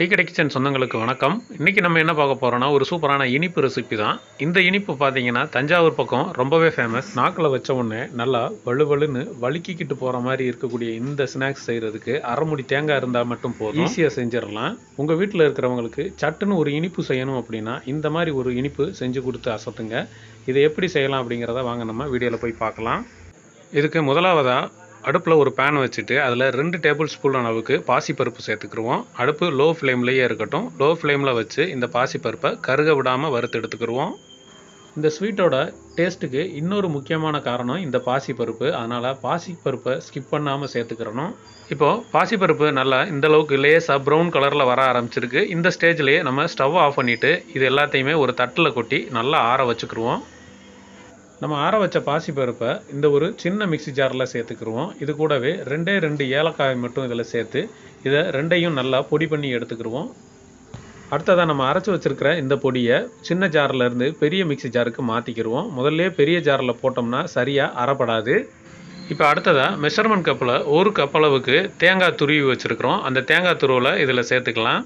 Tea கடை kitchen சொந்தங்களுக்கு வணக்கம். இன்றைக்கி நம்ம என்ன பார்க்க போகிறோன்னா ஒரு சூப்பரான இனிப்பு ரெசிபி தான். இந்த இனிப்பு பார்த்தீங்கன்னா தஞ்சாவூர் பக்கம் ரொம்பவே ஃபேமஸ். நாக்கில் வச்ச உடனே நல்லா வலுவலுன்னு வழுக்கிக்கிட்டு போகிற மாதிரி இருக்கக்கூடிய இந்த ஸ்நாக்ஸ் செய்கிறதுக்கு அரை முடி தேங்காய் இருந்தால் மட்டும் போதும், ஈஸியாக செஞ்சிடலாம். உங்கள் வீட்டில் இருக்கிறவங்களுக்கு சட்டுன்னு ஒரு இனிப்பு செய்யணும் அப்படின்னா இந்த மாதிரி ஒரு இனிப்பு செஞ்சு கொடுத்து அசத்துங்க. இதை எப்படி செய்யலாம் அப்படிங்கிறத வாங்க நம்ம வீடியோவில் போய் பார்க்கலாம். இதுக்கு முதலாவதாக அடுப்பில் ஒரு பேன் வச்சுட்டு அதில் 2 டேபிள் ஸ்பூன் அளவுக்கு பாசிப்பருப்பு சேர்த்துக்குருவோம். அடுப்பு லோ ஃப்ளேம்லேயே இருக்கட்டும். லோ ஃப்ளேமில் வச்சு இந்த பாசிப்பருப்பை கருக விடாமல் வறுத்து எடுத்துக்கிடுவோம். இந்த ஸ்வீட்டோட டேஸ்ட்டுக்கு இன்னொரு முக்கியமான காரணம் இந்த பாசிப்பருப்பு. அதனால் பாசிப்பருப்பை ஸ்கிப் பண்ணாமல் சேர்த்துக்கிறணும். இப்போது பாசிப்பருப்பு நல்லா இந்தளவுக்கு லேசாக ப்ரௌன் கலரில் வர ஆரம்பிச்சிருக்கு. இந்த ஸ்டேஜ்லேயே நம்ம ஸ்டவ் ஆஃப் பண்ணிவிட்டு இது எல்லாத்தையுமே ஒரு தட்டில் கொட்டி நல்லா ஆற வச்சுக்கிடுவோம். நம்ம ஆற வச்ச பாசிப்பருப்பை இந்த ஒரு சின்ன மிக்ஸி ஜாரில் சேர்த்துக்கிடுவோம். இது கூடவே 2 ஏலக்காய் மட்டும் இதில் சேர்த்து இதை ரெண்டையும் நல்லா பொடி பண்ணி எடுத்துக்கிடுவோம். அடுத்ததாக நம்ம அரைச்சி வச்சுருக்கிற இந்த பொடியை சின்ன ஜாரிலேருந்து பெரிய மிக்ஸி ஜாருக்கு மாற்றிக்கிடுவோம். முதல்ல பெரிய ஜாரில் போட்டோம்னா சரியாக அரைப்படாது. இப்போ அடுத்ததாக மெஷர்மெண்ட் கப்பில் 1 கப் அளவுக்கு தேங்காய் துருவி வச்சுருக்கிறோம். அந்த தேங்காய் துருவில் இதில் சேர்த்துக்கலாம்.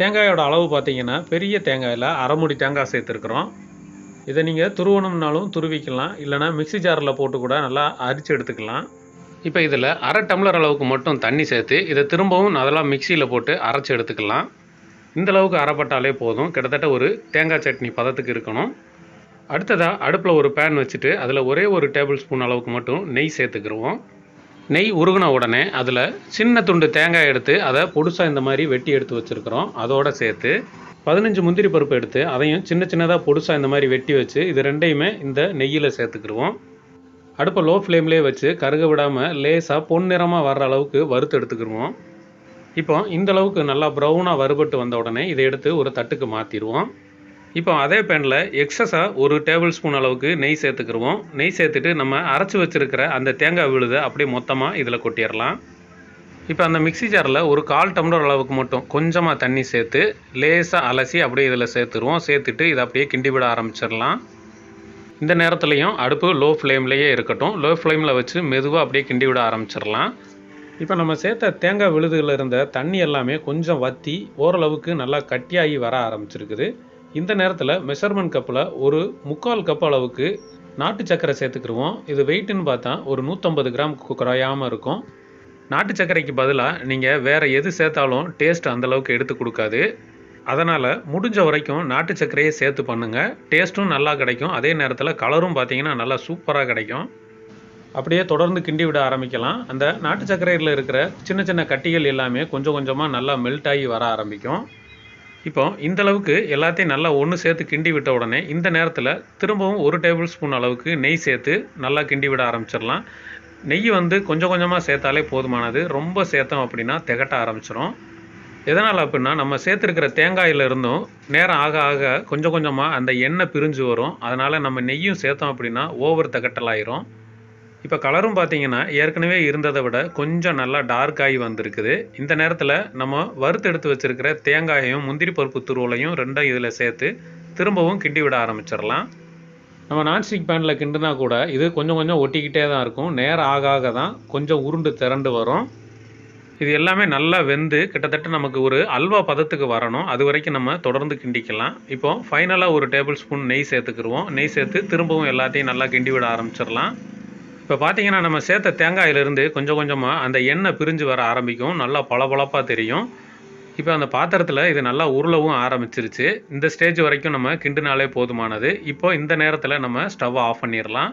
தேங்காயோட அளவு பார்த்திங்கன்னா பெரிய தேங்காயில் அரை முடி தேங்காய் சேர்த்துருக்குறோம். இதை நீங்கள் துருவணும்னாலும் துருவிக்கலாம், இல்லைனா மிக்ஸி ஜாரில் போட்டு கூட நல்லா அரிச்சு எடுத்துக்கலாம். இப்போ இதில் அரை டம்ளர் அளவுக்கு மட்டும் தண்ணி சேர்த்து இதை திரும்பவும் அதெல்லாம் மிக்சியில் போட்டு அரைச்சி எடுத்துக்கலாம். இந்தளவுக்கு அரைப்பட்டாலே போதும். கிட்டத்தட்ட ஒரு தேங்காய் சட்னி பதத்துக்கு இருக்கணும். அடுத்ததாக அடுப்பில் ஒரு பேன் வச்சுட்டு அதில் ஒரே ஒரு டேபிள் ஸ்பூன் அளவுக்கு மட்டும் நெய் சேர்த்துக்கிடுவோம். நெய் உருகின உடனே அதில் சின்ன துண்டு தேங்காய் எடுத்து அதை பொடுசாக இந்த மாதிரி வெட்டி எடுத்து வச்சுருக்கிறோம். அதோடு சேர்த்து 15 முந்திரி பருப்பு எடுத்து அதையும் சின்ன சின்னதாக பொடுசாக இந்த மாதிரி வெட்டி வச்சு இது ரெண்டையுமே இந்த நெய்யில் சேர்த்துக்கிடுவோம். அடுப்பை லோ ஃப்ளேம்லேயே வச்சு கருக விடாமல் லேசாக பொன்னிறமாக வர்ற அளவுக்கு வறுத்து எடுத்துக்கிடுவோம். இப்போ இந்த அளவுக்கு நல்லா ப்ரௌனாக வறுபட்டு வந்த உடனே இதை எடுத்து ஒரு தட்டுக்கு மாற்றிடுவோம். இப்போ அதே பேனில் எக்ஸஸாக 1 டேபிள் ஸ்பூன் அளவுக்கு நெய் சேர்த்துக்கிடுவோம். நெய் சேர்த்துட்டு நம்ம அரைச்சி வச்சுருக்கிற அந்த தேங்காய் விழுதை அப்படியே மொத்தமாக இதில் கொட்டிடலாம். இப்போ அந்த மிக்ஸி ஜாரில் ஒரு 1/4 டம்ளர் அளவுக்கு மட்டும் கொஞ்சமாக தண்ணி சேர்த்து லேசாக அலசி அப்படியே இதில் சேர்த்துருவோம். சேர்த்துட்டு இதை அப்படியே கிண்டி விட ஆரம்பிச்சிடலாம். இந்த நேரத்துலையும் அடுப்பு லோ ஃப்ளேம்லேயே இருக்கட்டும். லோ ஃப்ளேமில் வச்சு மெதுவாக அப்படியே கிண்டி விட ஆரம்பிச்சிடலாம். இப்போ நம்ம சேர்த்த தேங்காய் விழுதுகளில் இருந்த தண்ணி எல்லாமே கொஞ்சம் வற்றி ஓரளவுக்கு நல்லா கட்டியாகி வர ஆரம்பிச்சிருக்குது. இந்த நேரத்தில் மெஷர்மெண்ட் கப்பில் ஒரு 3/4 கப் அளவுக்கு நாட்டு சர்க்கரை சேர்த்துக்கிடுவோம். இது வெயிட்டுன்னு பார்த்தா ஒரு 150 கிராம் குறையாமல் இருக்கும். நாட்டு சர்க்கரைக்கு பதிலாக நீங்கள் வேறு எது சேர்த்தாலும் டேஸ்ட் அந்தளவுக்கு எடுத்து கொடுக்காது. அதனால் முடிஞ்ச வரைக்கும் நாட்டு சர்க்கரையே சேர்த்து பண்ணுங்கள். டேஸ்ட்டும் நல்லா கிடைக்கும். அதே நேரத்தில் கலரும் பார்த்திங்கன்னா நல்லா சூப்பராக கிடைக்கும். அப்படியே தொடர்ந்து கிண்டி விட ஆரம்பிக்கலாம். அந்த நாட்டு சர்க்கரையில் இருக்கிற சின்ன சின்ன கட்டிகள் எல்லாமே கொஞ்சம் கொஞ்சமாக நல்லா மெல்ட் ஆகி வர ஆரம்பிக்கும். இப்போ இந்தளவுக்கு எல்லாத்தையும் நல்லா ஒன்று சேர்த்து கிண்டி விட்ட உடனே இந்த நேரத்தில் திரும்பவும் 1 டேபிள் ஸ்பூன் அளவுக்கு நெய் சேர்த்து நல்லா கிண்டி விட ஆரம்பிச்சிடலாம். நெய் கொஞ்சம் கொஞ்சமாக சேர்த்தாலே போதுமானது. ரொம்ப சேர்த்தோம் அப்படின்னா திகட்ட ஆரம்பிச்சிடும். எதனால் அப்படின்னா நம்ம சேர்த்துருக்கிற தேங்காயிலிருந்தும் நேரம் ஆக ஆக கொஞ்சம் கொஞ்சமாக அந்த எண்ணெய் பிரிஞ்சு வரும். அதனால் நம்ம நெய்யும் சேர்த்தோம் அப்படின்னா ஓவர் திகட்டலாயிரும். இப்போ கலரும் பார்த்திங்கன்னா ஏற்கனவே இருந்ததை விட கொஞ்சம் நல்லா டார்க்காகி வந்திருக்குது. இந்த நேரத்தில் நம்ம வறுத்து எடுத்து வச்சுருக்கிற தேங்காயையும் முந்திரி பருப்பு துருவலையும் ரெண்டும் இதில் சேர்த்து திரும்பவும் கிண்டி விட ஆரம்பிச்சிடலாம். நம்ம நான்ஸ்டிக் பேனில் கிண்டுனா கூட இது கொஞ்சம் கொஞ்சம் ஒட்டிக்கிட்டே தான் இருக்கும். நேரம் ஆக ஆக தான் கொஞ்சம் உருண்டு திரண்டு வரும். இது எல்லாமே நல்லா வெந்து கிட்டத்தட்ட நமக்கு ஒரு அல்வா பதத்துக்கு வரணும். அது வரைக்கும் நம்ம தொடர்ந்து கிண்டிக்கலாம். இப்போ ஃபைனலாக 1 டேபிள் ஸ்பூன் நெய் சேர்த்துக்கிடுவோம். நெய் சேர்த்து திரும்பவும் எல்லாத்தையும் நல்லா கிண்டி விட ஆரம்பிச்சிடலாம். இப்போ பார்த்திங்கன்னா நம்ம சேர்த்த தேங்காயிலிருந்து கொஞ்சம் கொஞ்சமாக அந்த எண்ணெய் பிரிஞ்சு வர ஆரம்பிக்கும். நல்லா பளபளப்பாக தெரியும். இப்போ அந்த பாத்திரத்தில் இது நல்லா உருளவும் ஆரம்பிச்சிருச்சு. இந்த ஸ்டேஜ் வரைக்கும் நம்ம கிண்டுனாலே போதுமானது. இப்போ இந்த நேரத்தில் நம்ம ஸ்டவ் ஆஃப் பண்ணிடலாம்.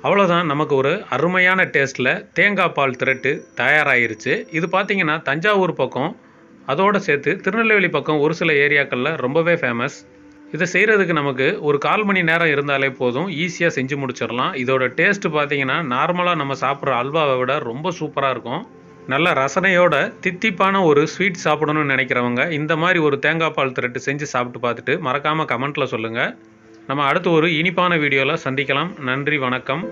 அவ்வளோதான், நமக்கு ஒரு அருமையான டேஸ்ட்டில் தேங்காய் பால் திரட்டு தயாராகிருச்சு. இது பார்த்திங்கன்னா தஞ்சாவூர் பக்கம் அதோடு சேர்த்து திருநெல்வேலி பக்கம் ஒரு சில ஏரியாக்களில் ரொம்பவே ஃபேமஸ். இதை செய்கிறதுக்கு நமக்கு ஒரு 1/4 மணி நேரம் இருந்தாலே போதும். ஈஸியாக செஞ்சு முடிச்சிடலாம். இதோட டேஸ்ட்டு பார்த்திங்கன்னா நார்மலாக நம்ம சாப்பிட்ற அல்வாவை விட ரொம்ப சூப்பராக இருக்கும். நல்ல ரசனையோட தித்திப்பான ஒரு ஸ்வீட் சாப்பிடணும்னு நினைக்கிறவங்க இந்த மாதிரி ஒரு தேங்காய் பால் திரட்டு செஞ்சு சாப்பிட்டு பார்த்துட்டு மறக்காமல் கமெண்ட்டில் சொல்லுங்கள். நம்ம அடுத்து ஒரு இனிப்பான வீடியோவில் சந்திக்கலாம். நன்றி, வணக்கம்.